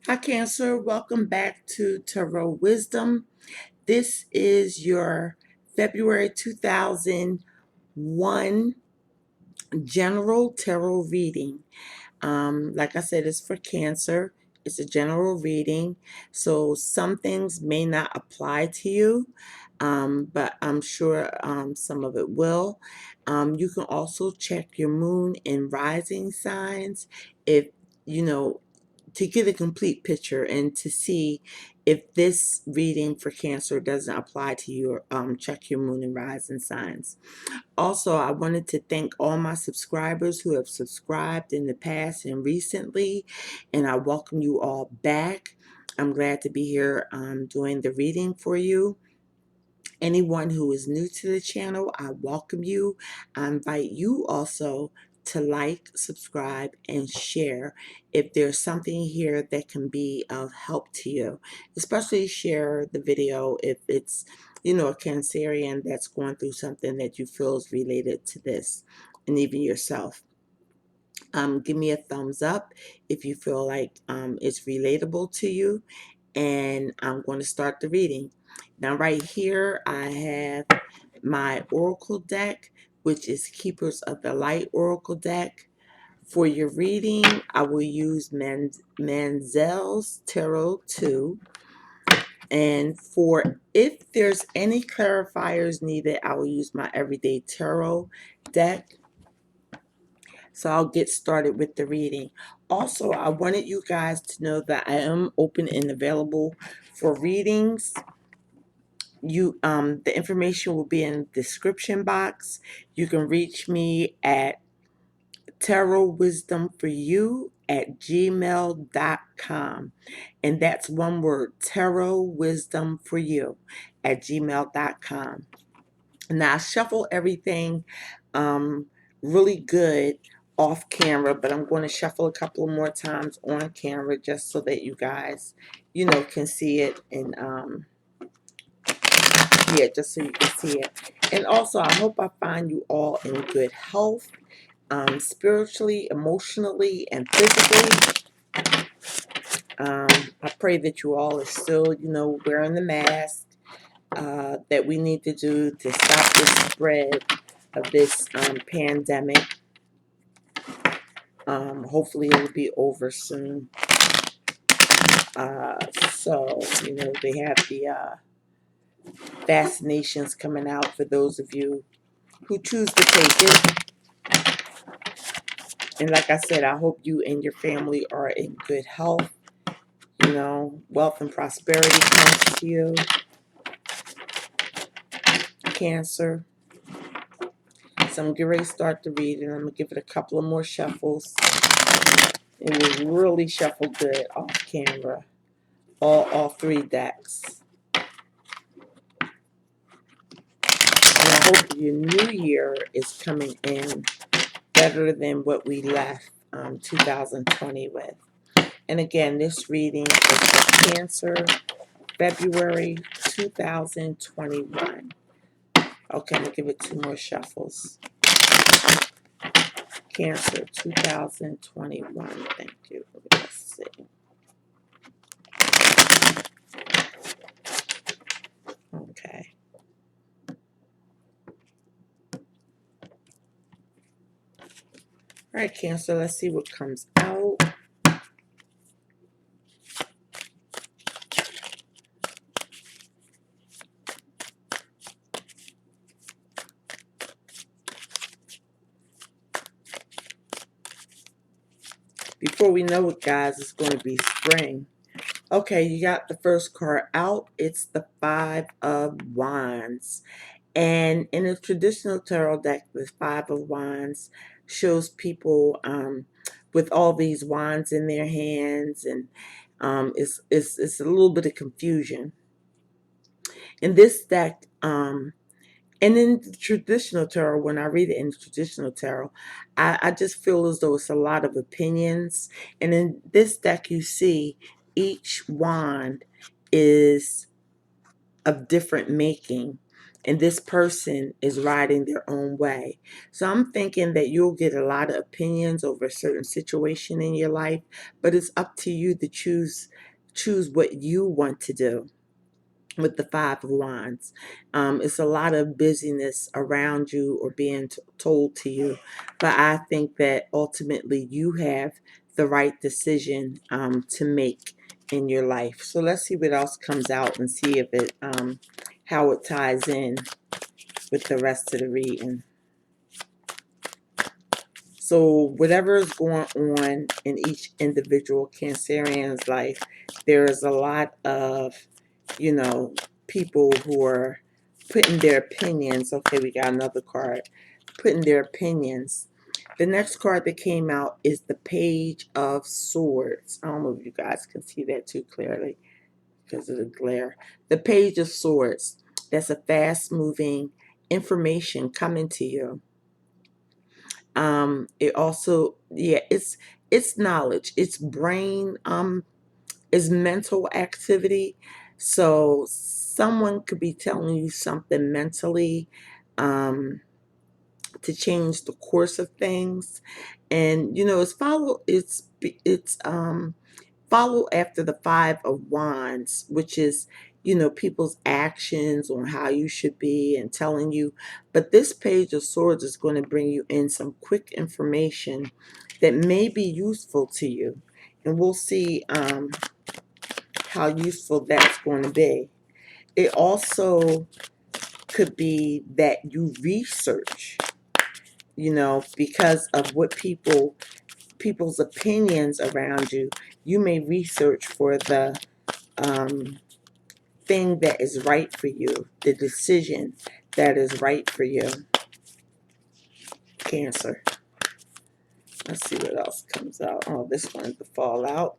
Hi, Cancer. Welcome back to Tarot Wisdom. This is your February 2001 general tarot reading. Like I said, it's for Cancer. It's a general reading, so some things may not apply to you, but I'm sure some of it will. You can also check your moon and rising signs if you know to get a complete picture and to see if this reading for Cancer doesn't apply to you. Check your moon and rising signs. Also, I wanted to thank all my subscribers who have subscribed in the past and recently, and I welcome you all back. I'm glad to be here doing the reading for you. Anyone who is new to the channel, I welcome you. I invite you also to like, subscribe, and share if there's something here that can be of help to you. Especially share the video if it's, a Cancerian that's going through something that you feel is related to this, and even yourself. Give me a thumbs up if you feel like it's relatable to you, and I'm going to start the reading. Now, right here, I have my Oracle deck, which is Keepers of the Light Oracle deck. For your reading, I will use Manzel's Tarot 2. And for if there's any clarifiers needed, I will use my Everyday Tarot deck. So I'll get started with the reading. Also, I wanted you guys to know that I am open and available for readings. The information will be in the description box. You can reach me at tarotwisdomforyou@gmail.com, and that's one word, tarotwisdomforyou@gmail.com. Now I shuffle everything really good off camera, but I'm going to shuffle a couple more times on camera just so that you guys can see it, and yeah, just so you can see it. And also, I hope I find you all in good health, spiritually, emotionally, and physically. I pray that you all are still, wearing the mask that we need to do to stop the spread of this pandemic. Hopefully, it will be over soon. So, they have the vaccinations coming out for those of you who choose to take it. And like I said, I hope you and your family are in good health. Wealth and prosperity comes to you. Cancer. So I'm getting ready to start the reading. I'm going to give it a couple of more shuffles. It was really shuffled good off camera. All three decks. And I hope your new year is coming in better than what we left 2020 with. And again, this reading is for Cancer, February 2021. Okay, I'm going to give it two more shuffles. Cancer 2021. Thank you. Let's see. Okay. All right, Cancer, let's see what comes out. Before we know it, guys, it's going to be spring. Okay, you got the first card out. It's the Five of Wands. And in a traditional tarot deck, the Five of Wands shows people with all these wands in their hands, and it's a little bit of confusion. In this deck, and in the traditional tarot, when I read it in the traditional tarot, I just feel as though it's a lot of opinions. And in this deck, you see each wand is of different making. and this person is riding their own way. So I'm thinking that you'll get a lot of opinions over a certain situation in your life, but it's up to you to choose what you want to do. With the Five of Wands, it's a lot of busyness around you or being told to you, but I think that ultimately you have the right decision to make in your life. So let's see what else comes out and see if it how it ties in with the rest of the reading. So whatever is going on in each individual Cancerian's life, there is a lot of, you know, people who are putting their opinions. Okay, we got another card. Putting their opinions. The next card that came out is the Page of Swords. I don't know if you guys can see that too clearly because of the glare. The Page of Swords. That's a fast-moving information coming to you. It also, yeah, it's knowledge, it's brain, it's mental activity. So someone could be telling you something mentally to change the course of things. And you know, it's follow after the Five of Wands, which is, you know, people's actions on how you should be and telling you. But this Page of Swords is going to bring you in some quick information that may be useful to you. And we'll see how useful that's going to be. It also could be that you research, you know, because of what people's opinions around you. You may research for the thing that is right for you, the decision that is right for you. Cancer. Let's see what else comes out. Oh, this one's the fallout.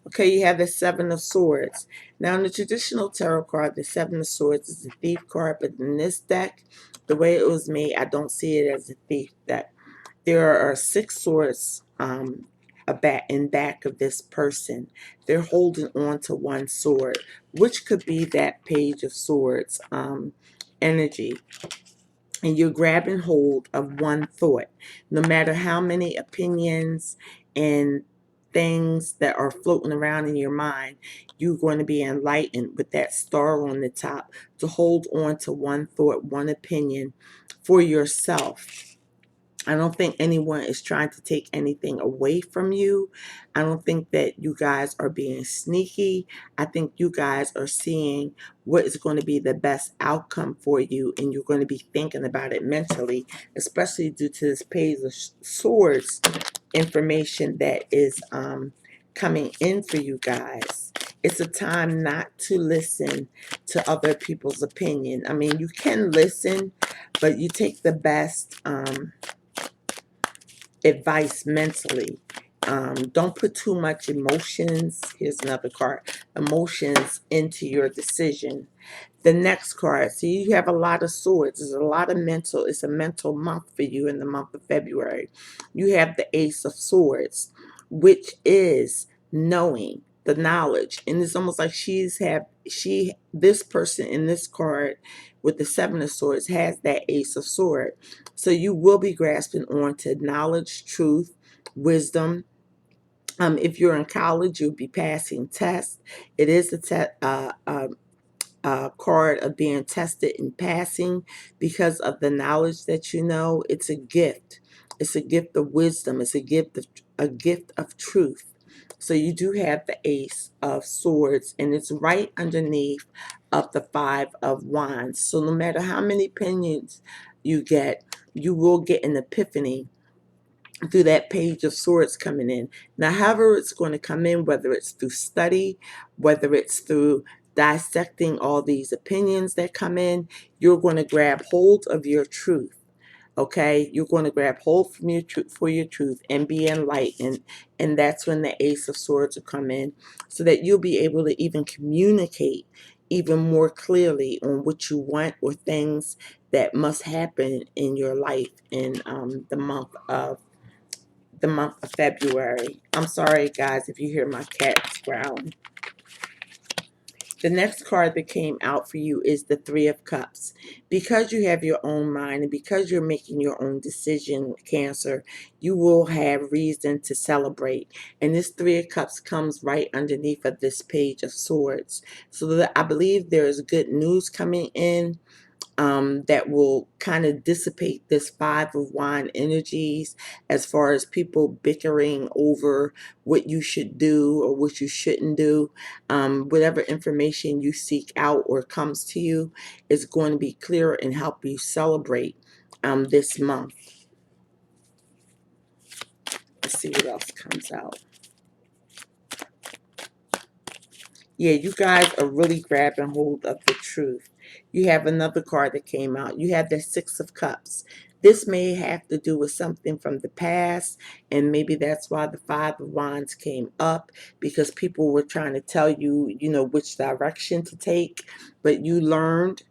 Okay, you have the Seven of Swords. Now, in the traditional tarot card, the Seven of Swords is the thief card, but in this deck, the way it was made, I don't see it as a thief deck. There are six swords in back of this person. They're holding on to one sword, which could be that Page of Swords energy. And you're grabbing hold of one thought. No matter how many opinions and things that are floating around in your mind, you're going to be enlightened with that star on the top to hold on to one thought, one opinion for yourself. I don't think anyone is trying to take anything away from you. I don't think that you guys are being sneaky. I think you guys are seeing what is going to be the best outcome for you, and you're going to be thinking about it mentally, especially due to this Page of Swords information that is coming in for you guys. It's a time not to listen to other people's opinion. I mean, you can listen, but you take the best advice mentally. Don't put too much emotions. Here's another card. Emotions into your decision. The next card. See, you have a lot of swords. There's a lot of mental. It's a mental month for you in the month of February. You have the Ace of Swords, which is knowing, the knowledge. And it's almost like this person in this card with the Seven of Swords has that Ace of Sword. So you will be grasping on to knowledge, truth, wisdom. If you're in college, you'll be passing tests. It is a card of being tested and passing because of the knowledge that you know. It's a gift. It's a gift of wisdom. It's a gift of truth. So you do have the Ace of Swords, and it's right underneath of the Five of Wands. So no matter how many opinions you get, you will get an epiphany through that Page of Swords coming in. Now, however it's going to come in, whether it's through study, whether it's through dissecting all these opinions that come in, you're going to grab hold of your truth. Okay, you're going to grab hold from your for your truth and be enlightened, and that's when the Ace of Swords will come in, so that you'll be able to even communicate even more clearly on what you want or things that must happen in your life in the month of February. I'm sorry, guys, if you hear my cats growling. The next card that came out for you is the Three of Cups. Because you have your own mind and because you're making your own decision, Cancer, you will have reason to celebrate. And this Three of Cups comes right underneath of this Page of Swords. So that I believe there is good news coming in, that will kind of dissipate this Five of Wands energies, as far as people bickering over what you should do or what you shouldn't do. Whatever information you seek out or comes to you is going to be clear and help you celebrate this month. Let's see what else comes out. Yeah, you guys are really grabbing hold of the truth. You have another card that came out. You have the Six of Cups. This may have to do with something from the past, and maybe that's why the Five of Wands came up, because people were trying to tell you, which direction to take, but you learned,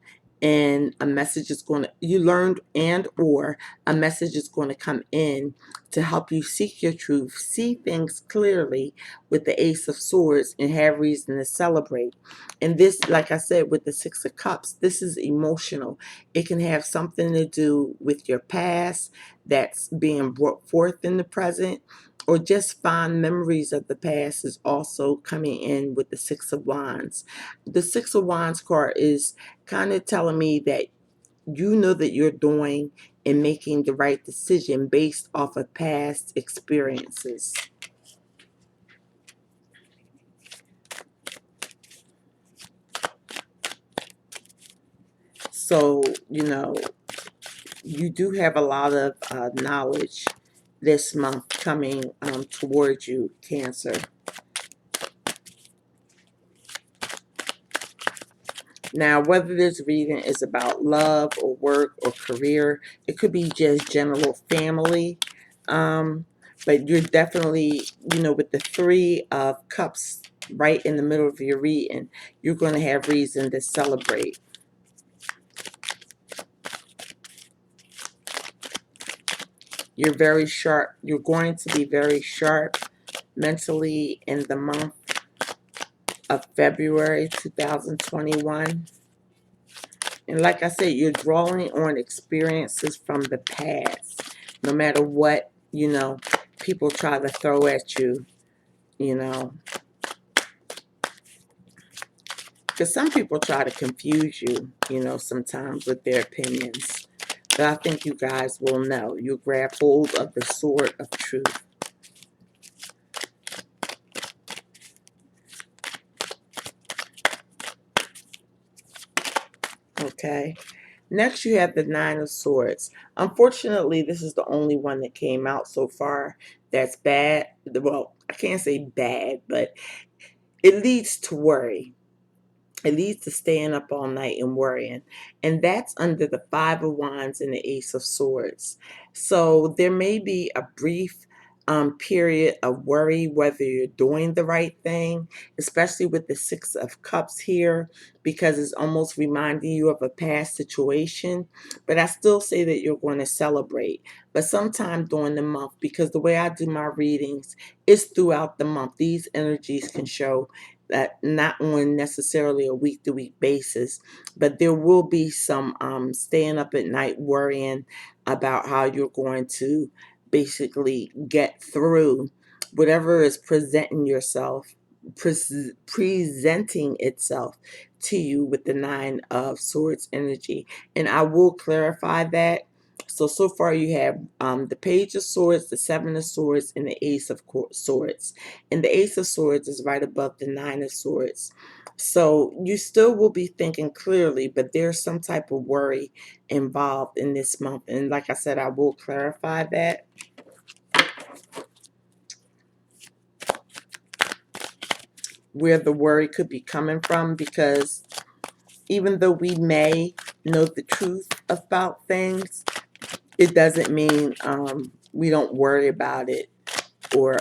and a message is going to, you learned, and or a message is going to come in to help you seek your truth, see things clearly with the Ace of Swords, and have reason to celebrate. And this, like I said, with the Six of Cups, this is emotional. It can have something to do with your past that's being brought forth in the present, or just fond memories of the past is also coming in with the Six of Wands. The Six of Wands card is kind of telling me that you know that you're doing and making the right decision based off of past experiences. So, you do have a lot of knowledge this month coming towards you, Cancer. Now, whether this reading is about love or work or career, it could be just general family. But you're definitely, with the Three of Cups right in the middle of your reading, you're going to have reason to celebrate. You're very sharp. You're going to be very sharp mentally in the month of February 2021. And like I said, you're drawing on experiences from the past. No matter what, people try to throw at you, you know. Because some people try to confuse you, sometimes with their opinions. But I think you guys will know. You grab hold of the sword of truth. Okay. Next, you have the Nine of Swords. Unfortunately, this is the only one that came out so far that's bad. Well, I can't say bad, but it leads to worry. It leads to staying up all night and worrying. And that's under the Five of Wands and the Ace of Swords. So there may be a brief period of worry whether you're doing the right thing, especially with the Six of Cups here, because it's almost reminding you of a past situation. But I still say that you're going to celebrate. But sometime during the month, because the way I do my readings is throughout the month, these energies can show that not on necessarily a week-to-week basis, but there will be some staying up at night worrying about how you're going to basically get through whatever is presenting itself to you with the Nine of Swords energy. And I will clarify that. So far you have the Page of Swords, the Seven of Swords, and the Ace of Swords. And the Ace of Swords is right above the Nine of Swords. So you still will be thinking clearly, but there's some type of worry involved in this month. And like I said, I will clarify that. Where the worry could be coming from, because even though we may know the truth about things, it doesn't mean we don't worry about it, or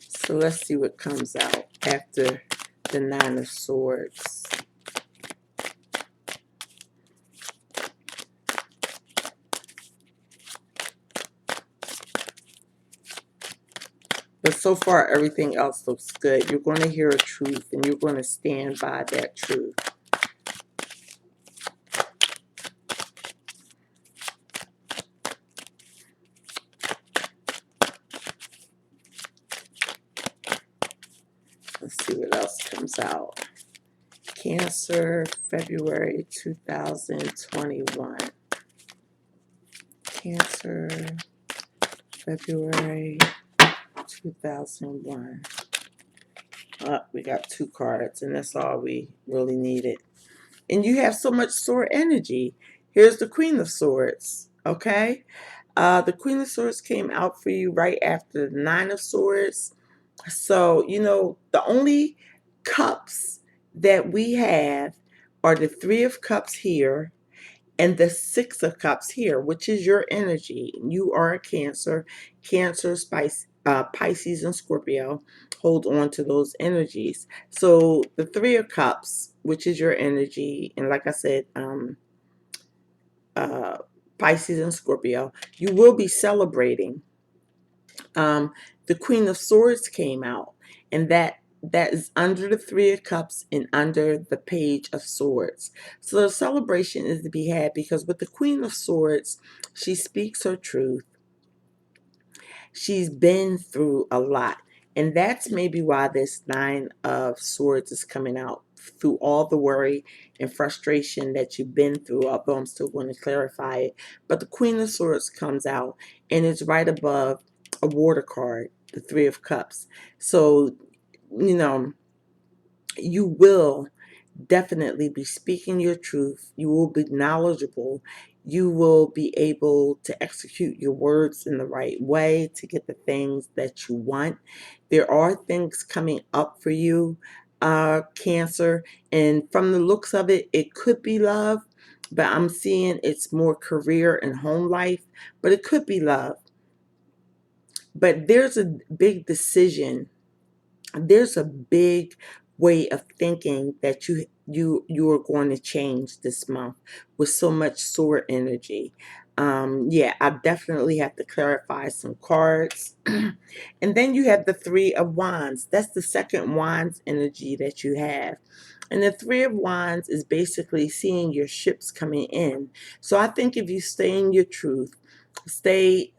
so let's see what comes out after the Nine of Swords. But so far, everything else looks good. You're going to hear a truth, and you're going to stand by that truth. Let's see what else comes out. Cancer, February 2021. Cancer, February 2001. We got 2 cards, and that's all we really needed. And you have so much sword energy. Here's the Queen of Swords, okay? The Queen of Swords came out for you right after the Nine of Swords. So, you know, the only cups that we have are the Three of Cups here and the Six of Cups here, which is your energy. You are a Cancer. Cancer, Pisces, and Scorpio hold on to those energies. So the Three of Cups, which is your energy, and like I said, uh, Pisces and Scorpio, you will be celebrating. The Queen of Swords came out, and that is under the Three of Cups and under the Page of Swords. So the celebration is to be had because with the Queen of Swords, she speaks her truth. She's been through a lot. And that's maybe why this Nine of Swords is coming out, through all the worry and frustration that you've been through, although I'm still going to clarify it. But the Queen of Swords comes out, and it's right above a water card, the Three of Cups. So, you know, you will definitely be speaking your truth. You will be knowledgeable. You will be able to execute your words in the right way to get the things that you want. There are things coming up for you, Cancer, and from the looks of it, it could be love, but I'm seeing it's more career and home life, but it could be love. But there's a big decision, there's a big way of thinking that you are going to change this month with so much sword energy. Yeah, I definitely have to clarify some cards. And then you have the Three of Wands. That's the second Wands energy that you have. And the Three of Wands is basically seeing your ships coming in. So I think if you stay in your truth, stay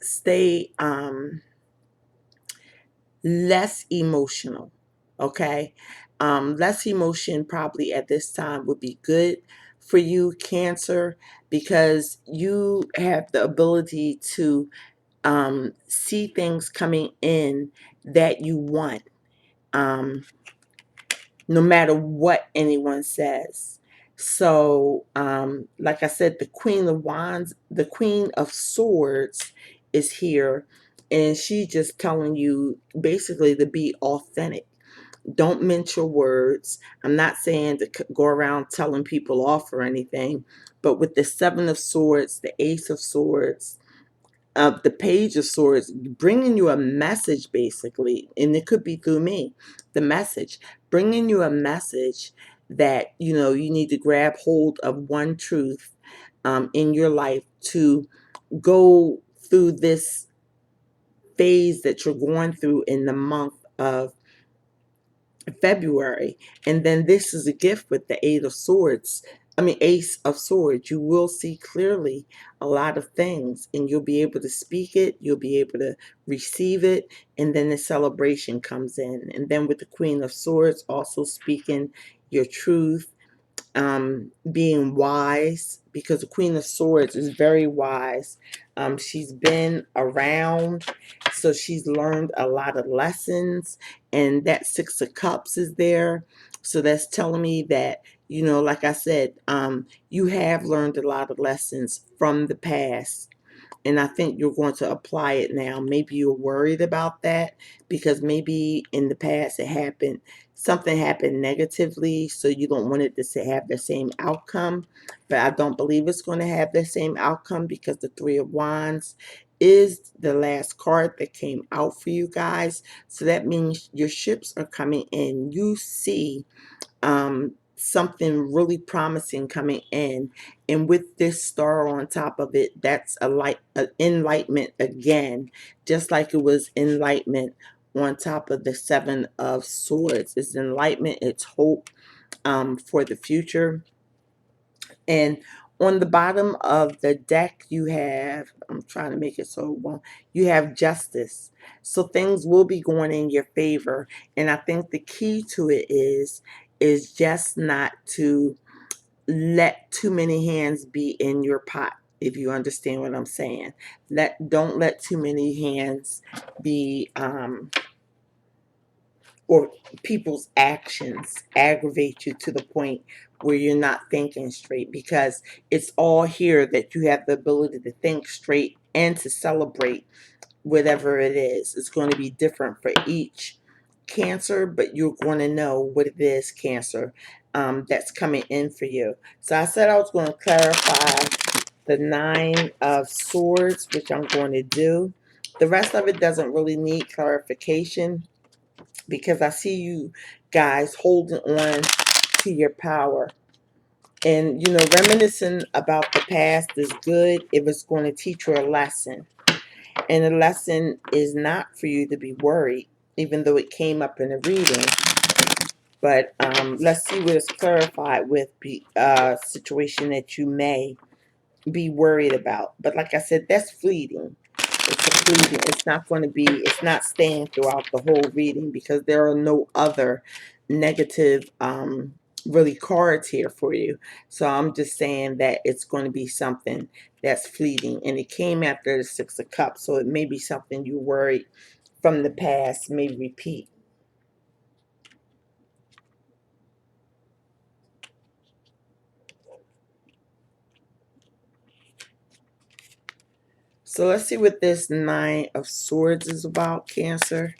less emotional, okay? Less emotion probably at this time would be good for you, Cancer, because you have the ability to see things coming in that you want, um, no matter what anyone says. So, like I said, the Queen of Wands, the Queen of Swords is here, and she's just telling you basically to be authentic. Don't mince your words. I'm not saying to go around telling people off or anything, but with the Seven of Swords, the Ace of Swords, the Page of Swords, bringing you a message basically, and it could be through me, the message, bringing you a message that, you know, you need to grab hold of one truth in your life to go through this phase that you're going through in the month of February. And then this is a gift with the Eight of Swords. I mean, Ace of Swords. You will see clearly a lot of things, and you'll be able to speak it. You'll be able to receive it. And then the celebration comes in. And then with the Queen of Swords, also speaking your truth, being wise, because the Queen of Swords is very wise. She's been around, so she's learned a lot of lessons, and that Six of Cups is there. So that's telling me that, you know, like I said, you have learned a lot of lessons from the past, and I think you're going to apply it now. Maybe you're worried about that because maybe in the past something happened negatively, so you don't want it to have the same outcome. But I don't believe it's going to have the same outcome because the Three of Wands is the last card that came out for you guys. So that means your ships are coming in. You see something really promising coming in, and with this star on top of it, that's an enlightenment again, just like it was enlightenment on top of the Seven of Swords. It's enlightenment, it's hope for the future. And on the bottom of the deck, you have, I'm trying to make it so it won't, you have justice. So things will be going in your favor. And I think the key to it is just not to let too many hands be in your pot, if you understand what I'm saying. Don't let too many hands be or people's actions aggravate you to the point where you're not thinking straight, because it's all here that you have the ability to think straight and to celebrate whatever it is. It's going to be different for each Cancer, but you're going to know what it is, Cancer, that's coming in for you. So I said I was going to clarify the Nine of Swords, which I'm going to do. The rest of it doesn't really need clarification, because I see you guys holding on to your power. And, you know, reminiscing about the past is good if it's going to teach you a lesson. And the lesson is not for you to be worried, even though it came up in a reading. But let's see what is clarified with the situation that you may be worried about. But like I said, that's fleeting. It's a fleeting. It's not going to be, it's not staying throughout the whole reading, because there are no other negative really cards here for you. So I'm just saying that it's going to be something that's fleeting. And it came after the Six of Cups. So it may be something you worried from the past may repeat. So let's see what this Nine of Swords is about, Cancer.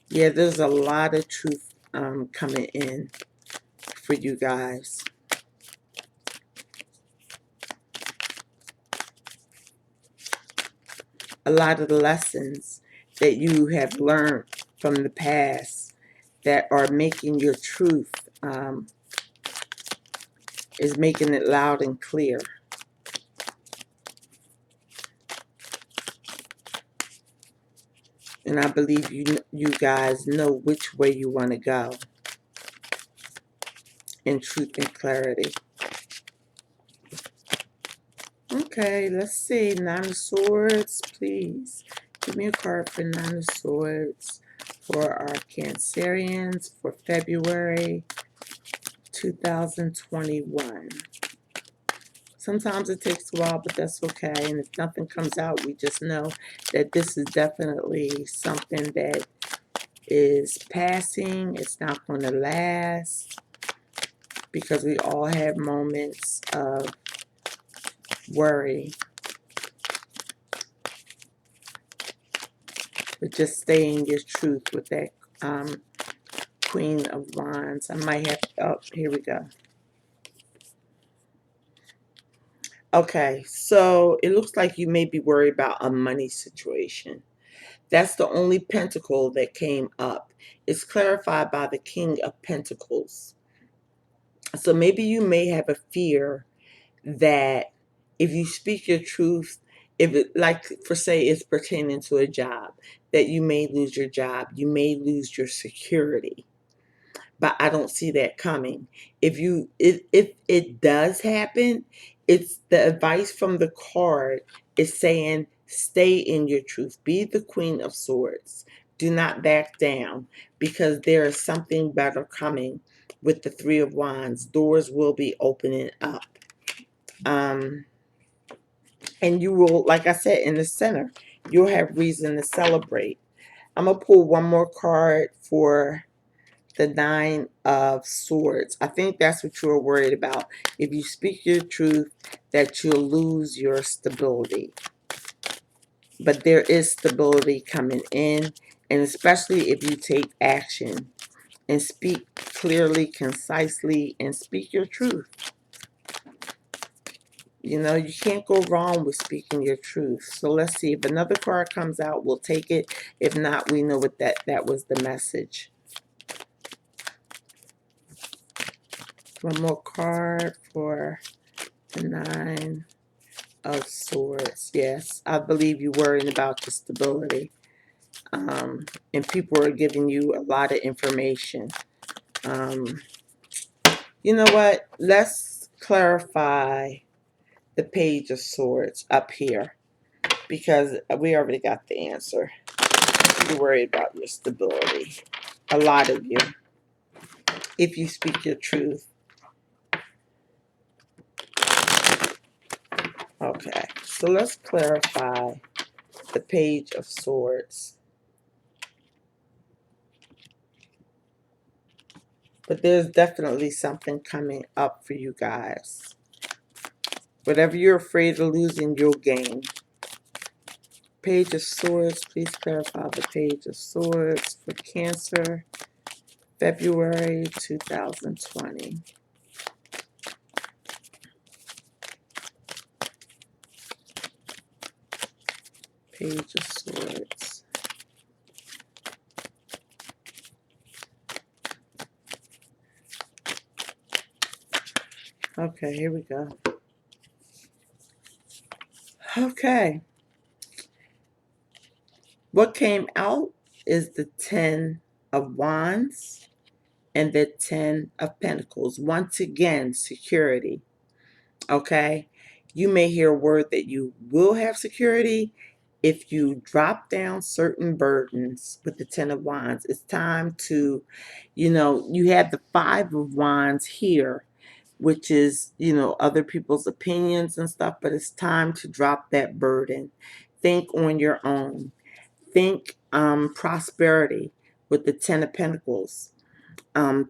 Yeah, there's a lot of truth coming in for you guys. A lot of the lessons that you have learned from the past that are making your truth, is making it loud and clear. And I believe you guys know which way you want to go in truth and clarity. Okay, let's see. Nine of Swords, please. Give me a card for Nine of Swords for our Cancerians for February 2021. Sometimes it takes a while, but that's okay. And if nothing comes out, we just know that this is definitely something that is passing. It's not going to last, because we all have moments of worry. But just stay in your truth with that Queen of Wands. I might have, oh, here we go. Okay, so it looks like you may be worried about a money situation. That's the only pentacle that came up. It's clarified by the King of Pentacles. So maybe you may have a fear that if you speak your truth, if it, like for say it's pertaining to a job, that you may lose your job, you may lose your security. But I don't see that coming. If it does happen, it's the advice from the card is saying stay in your truth. Be the Queen of Swords. Do not back down, because there is something better coming with the Three of Wands. Doors will be opening up. And you will, like I said, in the center, you'll have reason to celebrate. I'm going to pull one more card for the Nine of Swords. I think that's what you're worried about. If you speak your truth, that you'll lose your stability. But there is stability coming in, and especially if you take action and speak clearly, concisely, and speak your truth. You know, you can't go wrong with speaking your truth. So let's see. If another card comes out, we'll take it. If not, we know what that was the message. One more card for the Nine of Swords. Yes, I believe you're worrying about your stability. And people are giving you a lot of information. You know what? Let's clarify the Page of Swords up here, because we already got the answer. You're worried about your stability. A lot of you, if you speak your truth. Okay, so let's clarify the Page of Swords. But there's definitely something coming up for you guys. Whatever you're afraid of losing, you'll gain. Page of Swords, please clarify the Page of Swords for Cancer, February 2020. Page of Swords. Okay, here we go. Okay. What came out is the Ten of Wands and the Ten of Pentacles. Once again, security. Okay? You may hear a word that you will have security if you drop down certain burdens with the Ten of Wands. It's time to, you have the Five of Wands here, which is, other people's opinions and stuff, but it's time to drop that burden. Think on your own. Think prosperity with the Ten of Pentacles.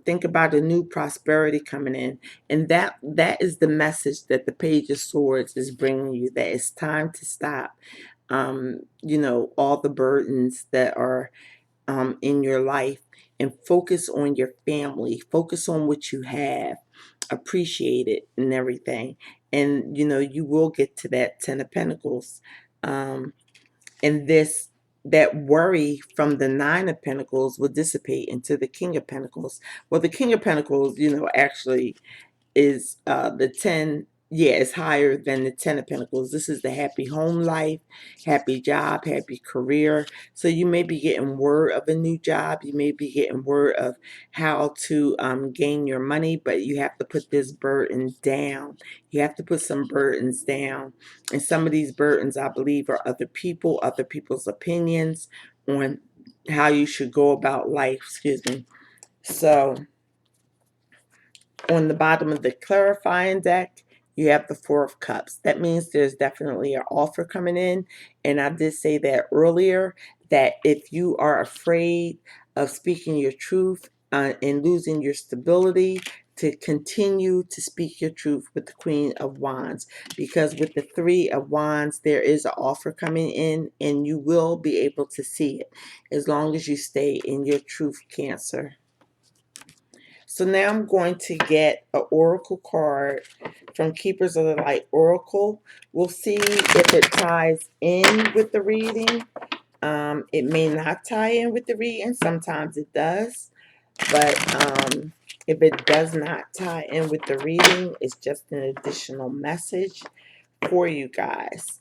Think about a new prosperity coming in, and that is the message that the Page of Swords is bringing you, that it's time to stop all the burdens that are in your life, and focus on your family, focus on what you have, appreciate it and everything. And you will get to that Ten of Pentacles. And that worry from the Nine of Pentacles will dissipate into the King of Pentacles. Well, the King of Pentacles, actually is the 10, yeah, it's higher than the Ten of Pentacles. This is the happy home life, happy job, happy career. So you may be getting word of a new job. You may be getting word of how to gain your money, but you have to put this burden down. You have to put some burdens down. And some of these burdens, I believe, are other people's opinions on how you should go about life. Excuse me. So on the bottom of the clarifying deck, you have the Four of Cups. That means there's definitely an offer coming in. And I did say that earlier, that if you are afraid of speaking your truth and losing your stability, to continue to speak your truth with the Queen of Wands. Because with the Three of Wands, there is an offer coming in, and you will be able to see it as long as you stay in your truth, Cancer. So now I'm going to get an oracle card from Keepers of the Light Oracle. We'll see if it ties in with the reading. It may not tie in with the reading. Sometimes it does. But if it does not tie in with the reading, it's just an additional message for you guys.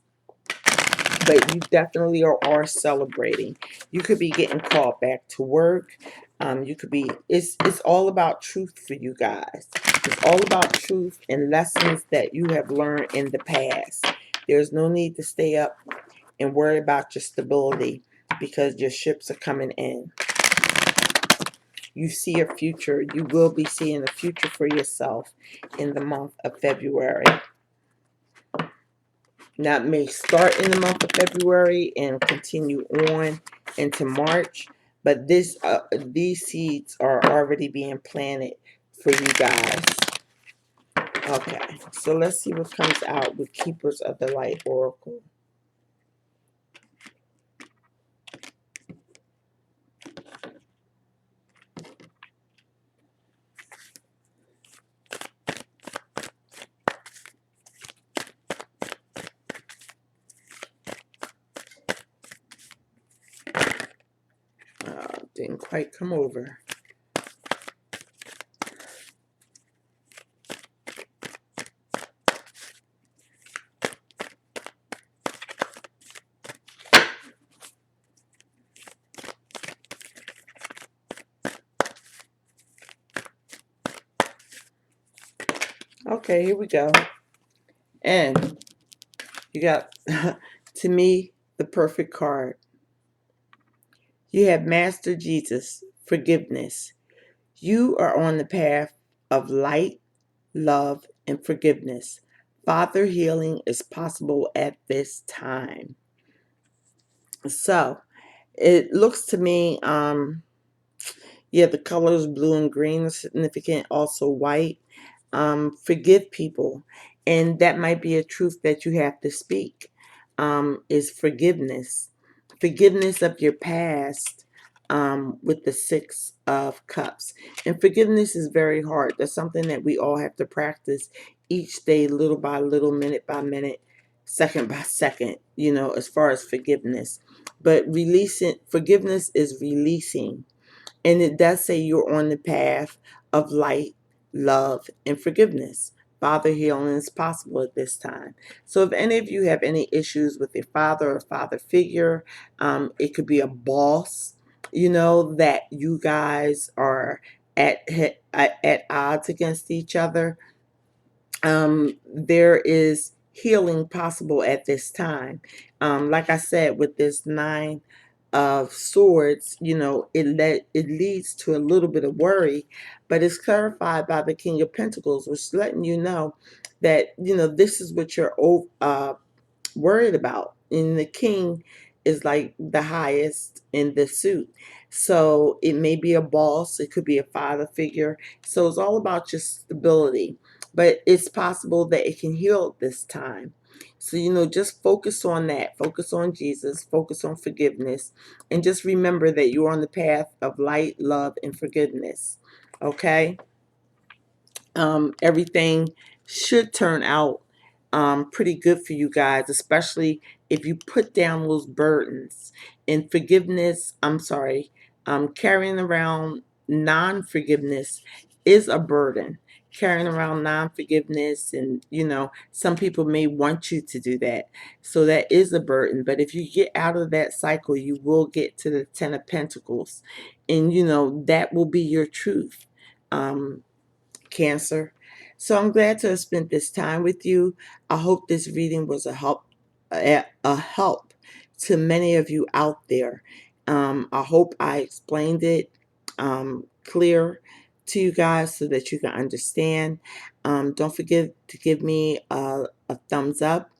But you definitely are celebrating. You could be getting called back to work. You could be, it's all about truth for you guys. It's all about truth and lessons that you have learned in the past. There's no need to stay up and worry about your stability, because your ships are coming in. You see a future. You will be seeing a future for yourself in the month of February. Now, it may start in the month of February and continue on into March, but these seeds are already being planted for you guys. Okay, so let's see what comes out with Keepers of the Light Oracle. Didn't quite come over. Okay, here we go. And you got, to me, the perfect card. You have Master Jesus, forgiveness. You are on the path of light, love, and forgiveness. Father, healing is possible at this time. So it looks to me, yeah, the colors blue and green are significant, also white. Forgive people. And that might be a truth that you have to speak, is forgiveness. Forgiveness of your past, with the Six of Cups. And forgiveness is very hard. That's something that we all have to practice each day, little by little, minute by minute, second by second, as far as forgiveness. But forgiveness is releasing. And it does say you're on the path of light, love, and forgiveness. Father, healing is possible at this time. So if any of you have any issues with your father or father figure, it could be a boss, that you guys are at odds against each other. There is healing possible at this time. Like I said, with this Nine of Swords, it leads to a little bit of worry, but it's clarified by the King of Pentacles, which is letting you know that this is what you're worried about. And the king is like the highest in the suit. So it may be a boss, it could be a father figure. So it's all about your stability. But it's possible that it can heal this time. So, just focus on that. Focus on Jesus. Focus on forgiveness. And just remember that you're on the path of light, love, and forgiveness. Okay? Everything should turn out pretty good for you guys, especially if you put down those burdens. And forgiveness, carrying around non-forgiveness is a burden. Carrying around non-forgiveness, and some people may want you to do that, so that is a burden. But if you get out of that cycle, you will get to the Ten of Pentacles, and that will be your truth. Cancer. So I'm glad to have spent this time with you. I hope this reading was a help to many of you out there. I hope I explained it clear to you guys so that you can understand. Don't forget to give me a thumbs up.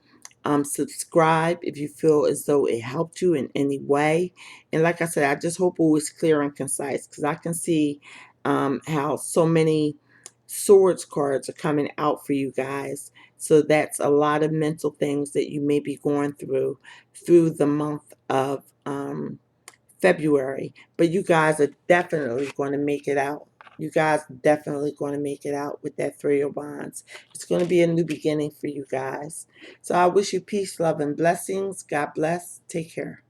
Subscribe if you feel as though it helped you in any way. And like I said, I just hope it was clear and concise, because I can see how so many swords cards are coming out for you guys. So that's a lot of mental things that you may be going through the month of February. But you guys are definitely going to make it out. You guys definitely going to make it out with that Three of Wands. It's going to be a new beginning for you guys. So I wish you peace, love, and blessings. God bless. Take care.